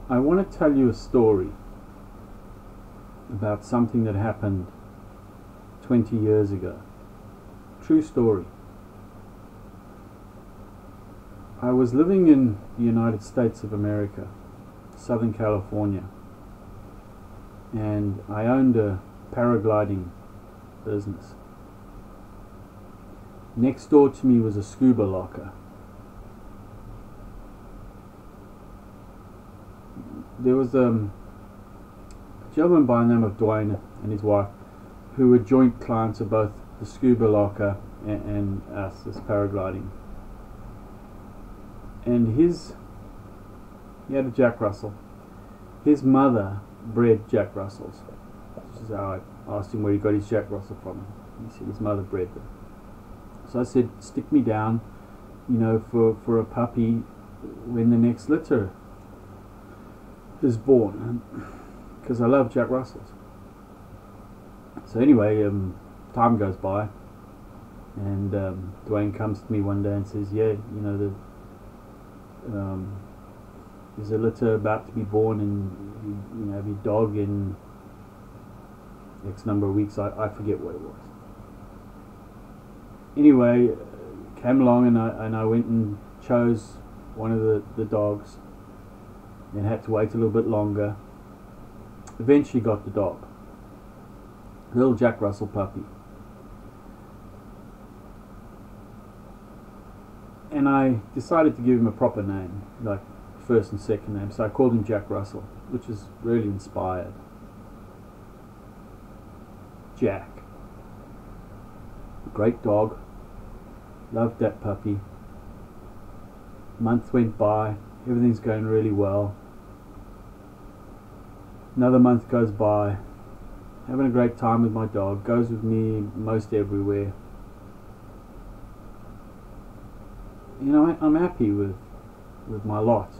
I want to tell you a story about something that happened 20 years ago. True story. I was living in the United States of America, Southern California, and I owned a paragliding business. Next door to me was a scuba locker. There was a gentleman by the name of Dwayne and his wife who were joint clients of both the scuba locker and us, this paragliding. And he had a Jack Russell. His mother bred Jack Russells. This is how I asked him where he got his Jack Russell from. He said his mother bred them. So I said, stick me down, for a puppy when the next litter is born, because I love Jack Russells. So anyway, time goes by, and Dwayne comes to me one day and says, yeah, there's a litter about to be born, and you have your dog in X number of weeks. I forget what it was. Anyway, came along and I went and chose one of the dogs, and had to wait a little bit longer. Eventually got the dog, little Jack Russell puppy, and I decided to give him a proper name, like first and second name. So I called him Jack Russell, which is really inspired. Jack, great dog, loved that puppy. Month went by, everything's going really well. Another month goes by, having a great time with my dog, goes with me most everywhere. I'm happy with my lot.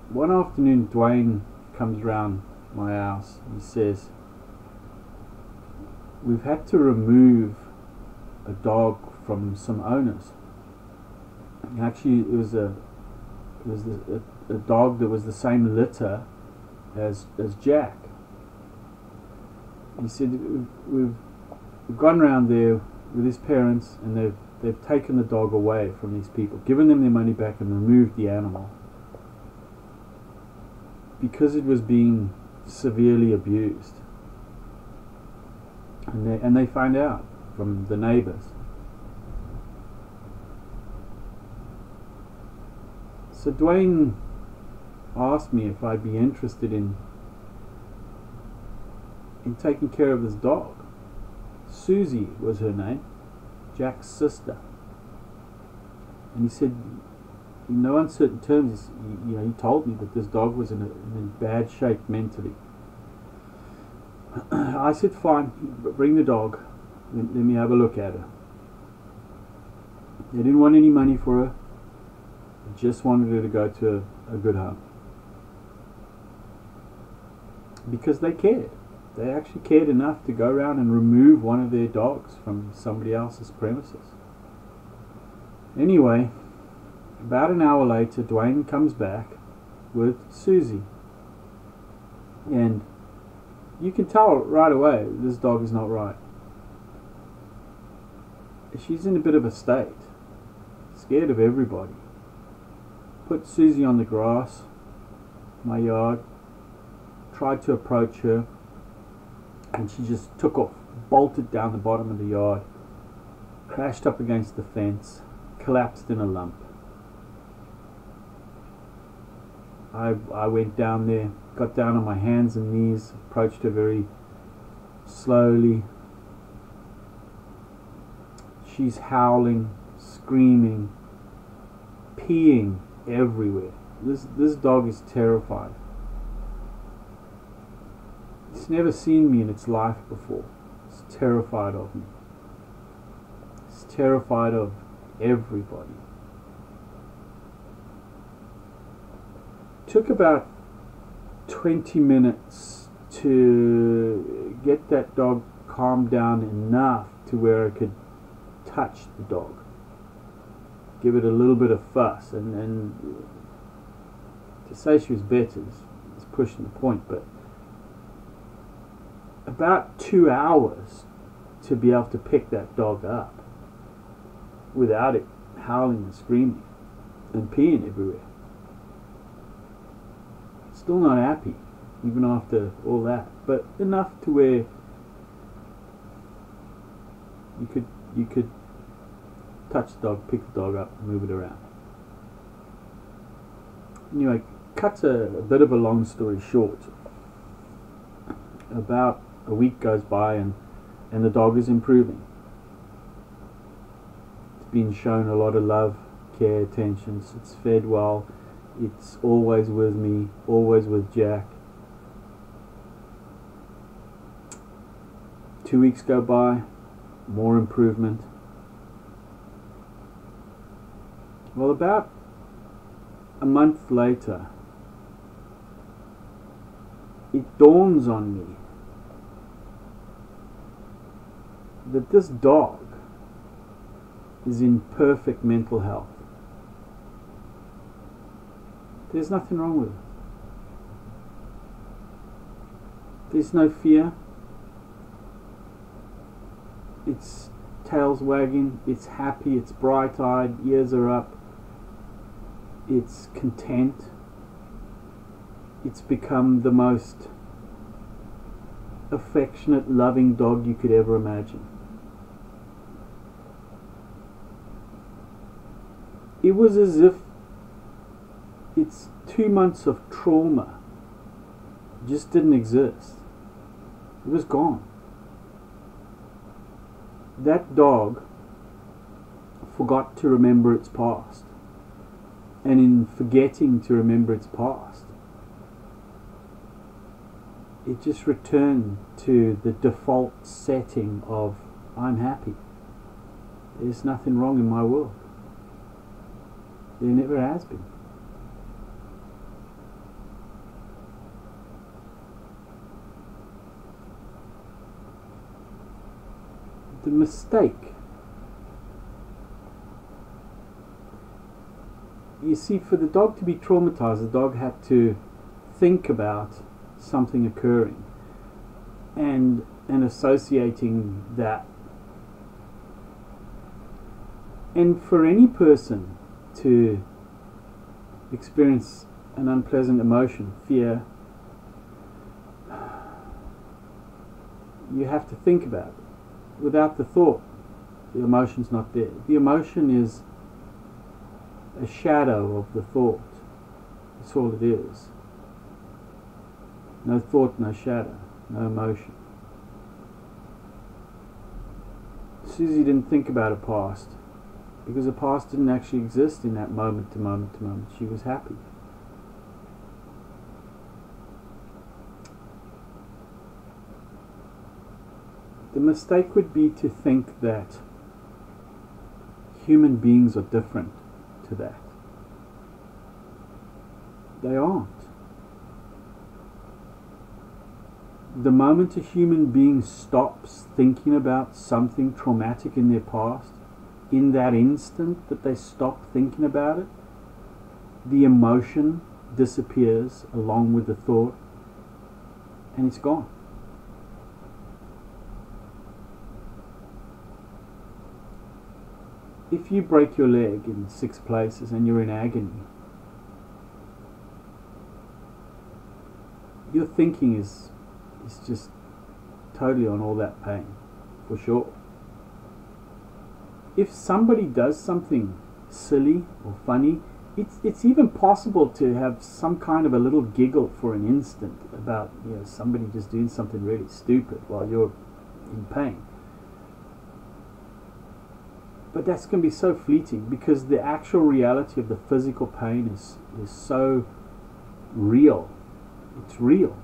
One afternoon, Dwayne comes round my house. He says, we've had to remove a dog from some owners. Actually, it was a dog that was the same litter as Jack. He said, we've gone round there with his parents, and they've taken the dog away from these people, given them their money back, and removed the animal because it was being severely abused. And they found out from the neighbors. So Dwayne asked me if I'd be interested in taking care of this dog. Suzie was her name, Jack's sister. And he said, in no uncertain terms, he told me that this dog was in bad shape mentally. I said, fine, bring the dog, let me have a look at her. They didn't want any money for her, they just wanted her to go to a good home. Because they cared. They actually cared enough to go around and remove one of their dogs from somebody else's premises. Anyway, about an hour later, Dwayne comes back with Suzie. And you can tell right away this dog is not right. She's in a bit of a state, scared of everybody. Put Suzie on the grass, my yard, tried to approach her, and she just took off, bolted down the bottom of the yard, crashed up against the fence, collapsed in a lump. I went down there, got down on my hands and knees, approached her very slowly. She's howling, screaming, peeing everywhere. This dog is terrified. It's never seen me in its life before. It's terrified of me. It's terrified of everybody. Took about 20 minutes to get that dog calmed down enough to where I could touch the dog. give it a little bit of fuss, and to say she was better is pushing the point, but about 2 hours to be able to pick that dog up without it howling and screaming and peeing everywhere. Still not happy, even after all that, but enough to where you could touch the dog, pick the dog up, move it around. Anyway, cut a bit of a long story short. About a week goes by and the dog is improving. It's been shown a lot of love, care, attention. It's fed well. It's always with me, always with Jack. 2 weeks go by, more improvement. Well, about a month later, it dawns on me that this dog is in perfect mental health. There's nothing wrong with it. There's no fear. Its tail's wagging, it's happy, it's bright-eyed, ears are up, it's content. It's become the most affectionate, loving dog you could ever imagine. It was as if its 2 months of trauma just didn't exist. It was gone. That dog forgot to remember its past, and in forgetting to remember its past, it just returned to the default setting of, I'm happy. There's nothing wrong in my world. There never has been. The mistake, you see, for the dog to be traumatized, the dog had to think about something occurring and associating that. And for any person to experience an unpleasant emotion, fear, you have to think about it. Without the thought, the emotion's not there. The emotion is a shadow of the thought. That's all it is. No thought, no shadow, no emotion. Suzie didn't think about her past because her past didn't actually exist in that moment to moment to moment. She was happy. The mistake would be to think that human beings are different to that. They aren't. The moment a human being stops thinking about something traumatic in their past, in that instant that they stop thinking about it, the emotion disappears along with the thought, and it's gone. If you break your leg in 6 places and you're in agony, your thinking is just totally on all that pain, for sure. If somebody does something silly or funny, it's even possible to have some kind of a little giggle for an instant about, somebody just doing something really stupid while you're in pain. But that's going to be so fleeting because the actual reality of the physical pain is so real. It's real.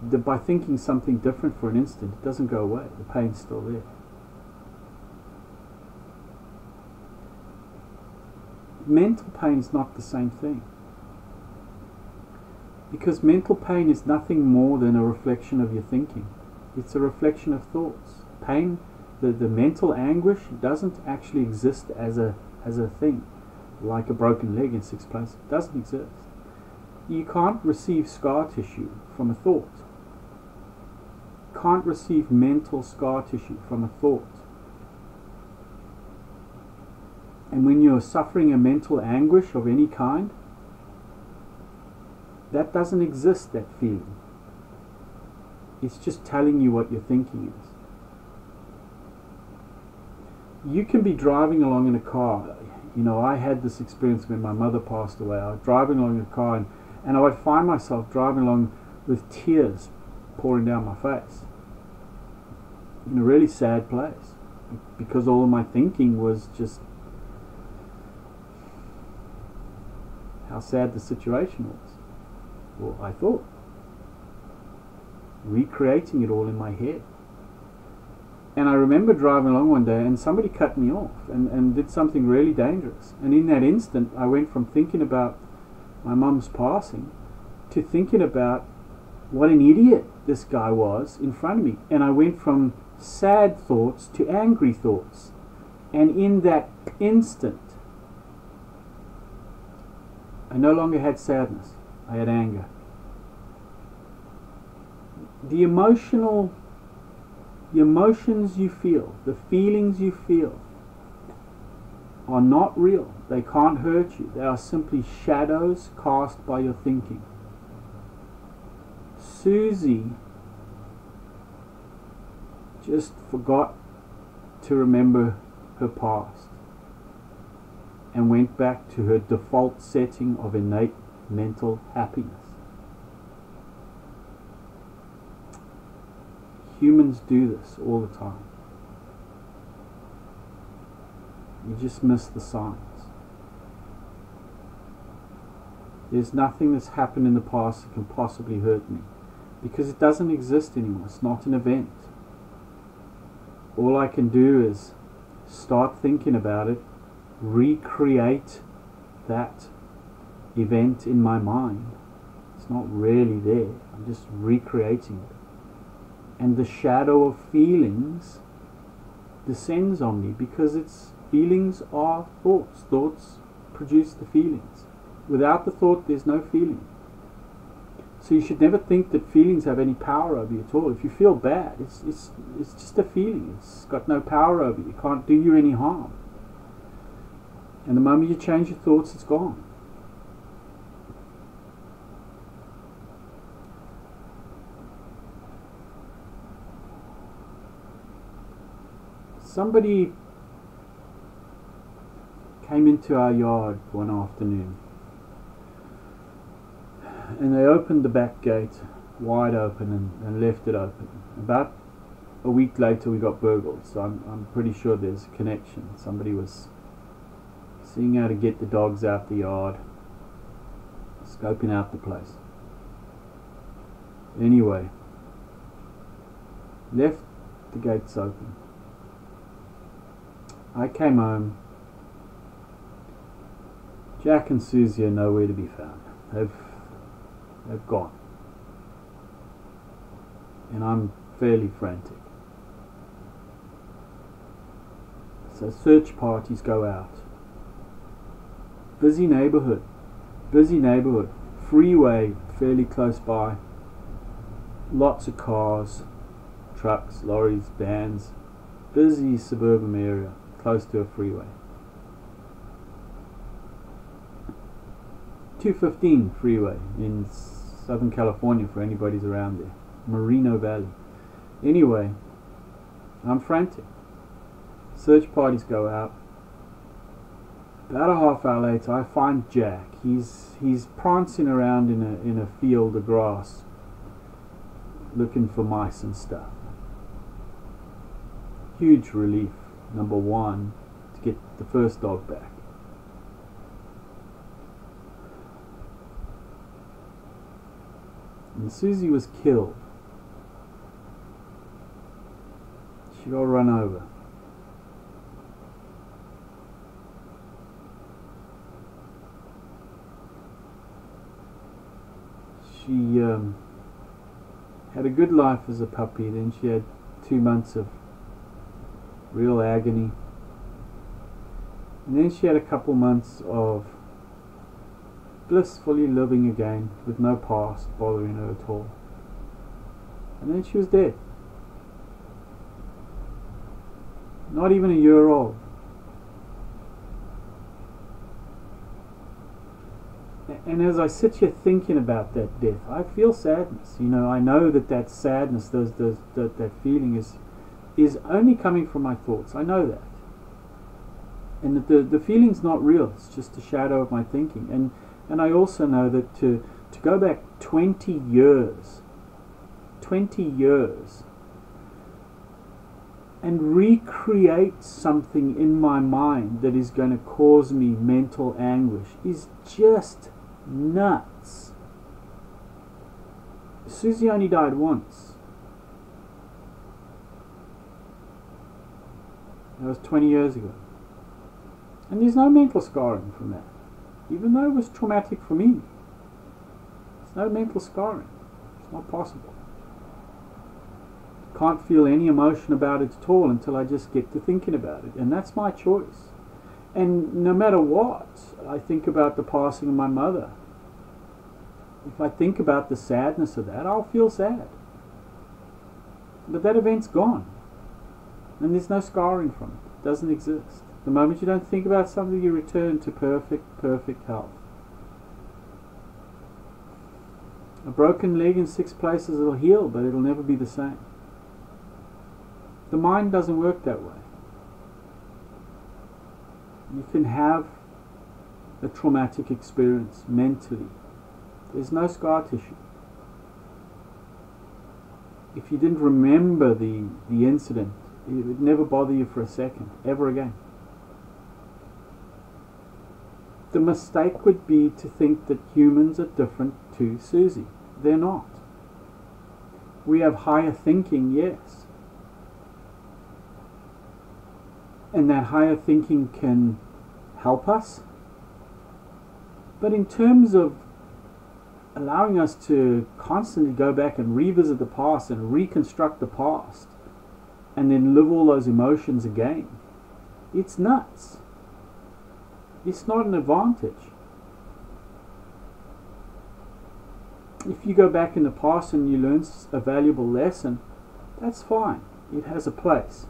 By thinking something different for an instant, it doesn't go away. The pain's still there. Mental pain is not the same thing. Because mental pain is nothing more than a reflection of your thinking. It's a reflection of thoughts. Pain, the mental anguish doesn't actually exist as a thing, like a broken leg in 6 places. It doesn't exist. You can't receive scar tissue from a thought. Can't receive mental scar tissue from a thought. And when you're suffering a mental anguish of any kind, that doesn't exist, that feeling. It's just telling you what your thinking is. You can be driving along in a car. You know, I had this experience when my mother passed away. I was driving along in a car, and I would find myself driving along with tears pouring down my face in a really sad place, because all of my thinking was just how sad the situation was. Well, I thought, recreating it all in my head. And I remember driving along one day and somebody cut me off and did something really dangerous. And in that instant, I went from thinking about my mum's passing to thinking about what an idiot this guy was in front of me. And I went from sad thoughts to angry thoughts. And in that instant, I no longer had sadness. I had anger. The emotions you feel, the feelings you feel, are not real. They can't hurt you. They are simply shadows cast by your thinking. Suzie just forgot to remember her past and went back to her default setting of innate mental happiness. Humans do this all the time. You just miss the signs. There's nothing that's happened in the past that can possibly hurt me, because it doesn't exist anymore. It's not an event. All I can do is start thinking about it, recreate that event in my mind. It's not really there. I'm just recreating it. And the shadow of feelings descends on me, because feelings are thoughts. Thoughts produce the feelings. Without the thought, there's no feeling. So you should never think that feelings have any power over you at all. If you feel bad, it's just a feeling. It's got no power over you. It can't do you any harm. And the moment you change your thoughts, it's gone. Somebody came into our yard one afternoon, and they opened the back gate wide open and left it open. About a week later we got burgled, so I'm pretty sure there's a connection. Somebody was seeing how to get the dogs out the yard, scoping out the place. Anyway, left the gates open. I came home. Jack and Suzie are nowhere to be found. They've gone. And I'm fairly frantic. So search parties go out. Busy neighborhood. Freeway fairly close by. Lots of cars, trucks, lorries, vans. Busy suburban area, close to a freeway. 215 freeway in Southern California, for anybody's around there. Moreno Valley. Anyway, I'm frantic. Search parties go out. About a half hour later, I find Jack. He's prancing around in a field of grass, looking for mice and stuff. Huge relief, number one, to get the first dog back. And Suzie was killed. She got run over. She had a good life as a puppy. Then she had 2 months of real agony. And then she had a couple months of blissfully living again with no past bothering her at all. And then she was dead. Not even a year old. And as I sit here thinking about that death, I feel sadness. You know, I know that sadness, that feeling is only coming from my thoughts. I know that. And that the feeling's not real. It's just a shadow of my thinking. And I also know that to go back 20 years, and recreate something in my mind that is going to cause me mental anguish is just nuts. Suzie only died once. That was 20 years ago. And there's no mental scarring from that. Even though it was traumatic for me, there's no mental scarring. It's not possible. Can't feel any emotion about it at all until I just get to thinking about it. And that's my choice. And no matter what I think about the passing of my mother, if I think about the sadness of that, I'll feel sad. But that event's gone. And there's no scarring from it. It doesn't exist. The moment you don't think about something, you return to perfect health. A broken leg in 6 places, it'll heal, but it'll never be the same. The mind doesn't work that way. You can have a traumatic experience mentally. There's no scar tissue. If you didn't remember the incident, it would never bother you for a second, ever again. The mistake would be to think that humans are different to Suzie. They're not. We have higher thinking, yes. And that higher thinking can help us. But in terms of allowing us to constantly go back and revisit the past and reconstruct the past and then live all those emotions again, it's nuts. It's not an advantage. If you go back in the past and you learn a valuable lesson, that's fine. It has a place.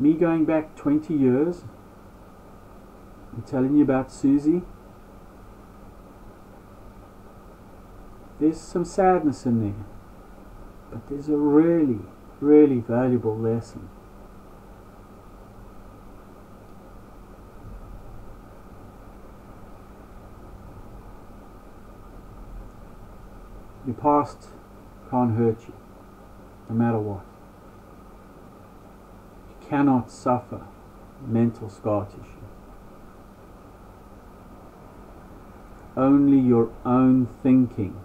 Me going back 20 years and telling you about Suzie, there's some sadness in there, but there's a really, really valuable lesson. Your past can't hurt you, no matter what. You cannot suffer mental scar tissue. Only your own thinking,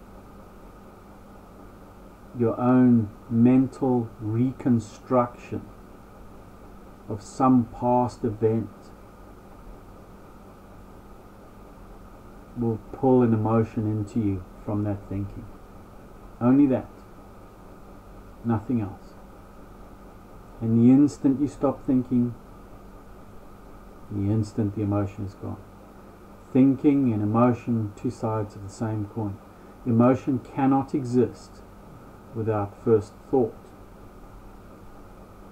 your own mental reconstruction of some past event will pull an emotion into you from that thinking. Only that. Nothing else. And the instant you stop thinking, the instant the emotion is gone. Thinking and emotion, 2 sides of the same coin. Emotion cannot exist without first thought.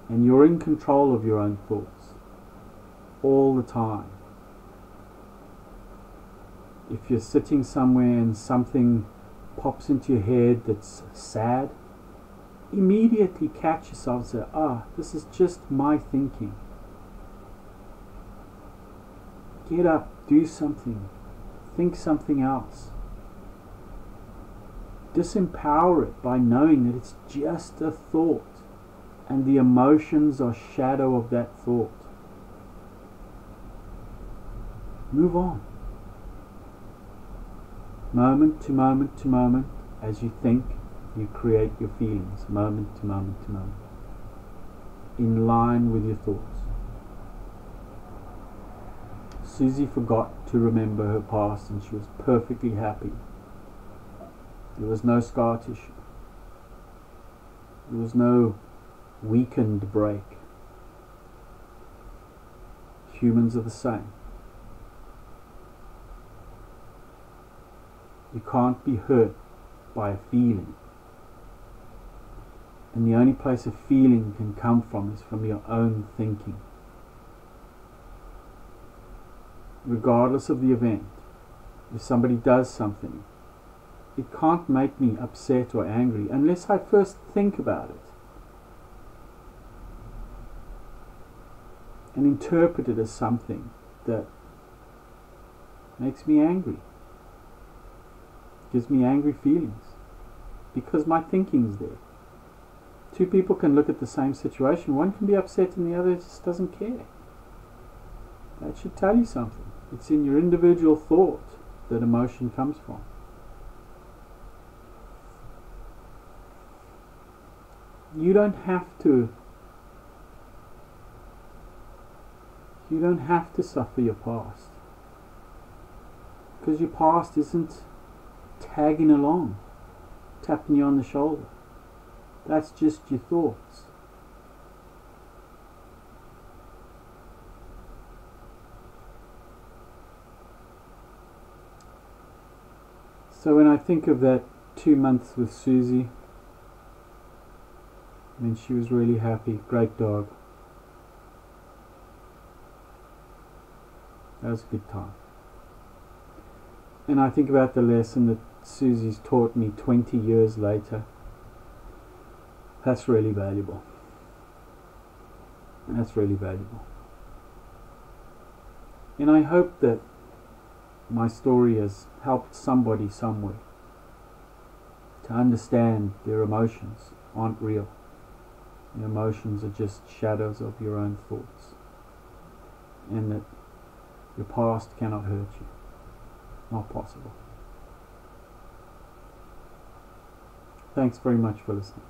And you're in control of your own thoughts all the time. If you're sitting somewhere and something pops into your head that's sad, immediately catch yourself and say, this is just my thinking. Get up, do something, think something else. Disempower it by knowing that it's just a thought and the emotions are shadow of that thought. Move on. Moment to moment to moment, as you think, you create your feelings, moment to moment to moment, in line with your thoughts. Suzie forgot to remember her past and she was perfectly happy There was no scar tissue. There was no weakened break. Humans are the same. You can't be hurt by a feeling. And the only place a feeling can come from is from your own thinking. Regardless of the event, if somebody does something, it can't make me upset or angry unless I first think about it and interpret it as something that makes me angry, gives me angry feelings, because my thinking's there. Two people can look at the same situation, one can be upset and the other just doesn't care. That should tell you something. It's in your individual thought that emotion comes from. You don't have to suffer your past, because your past isn't tagging along, tapping you on the shoulder. That's just your thoughts. So when I think of that 2 months with Suzie, I mean, she was really happy, great dog. That was a good time. And I think about the lesson that Suzie's taught me 20 years later. That's really valuable. That's really valuable. And I hope that my story has helped somebody somewhere to understand their emotions aren't real. Your emotions are just shadows of your own thoughts, and that your past cannot hurt you. Not possible. Thanks very much for listening.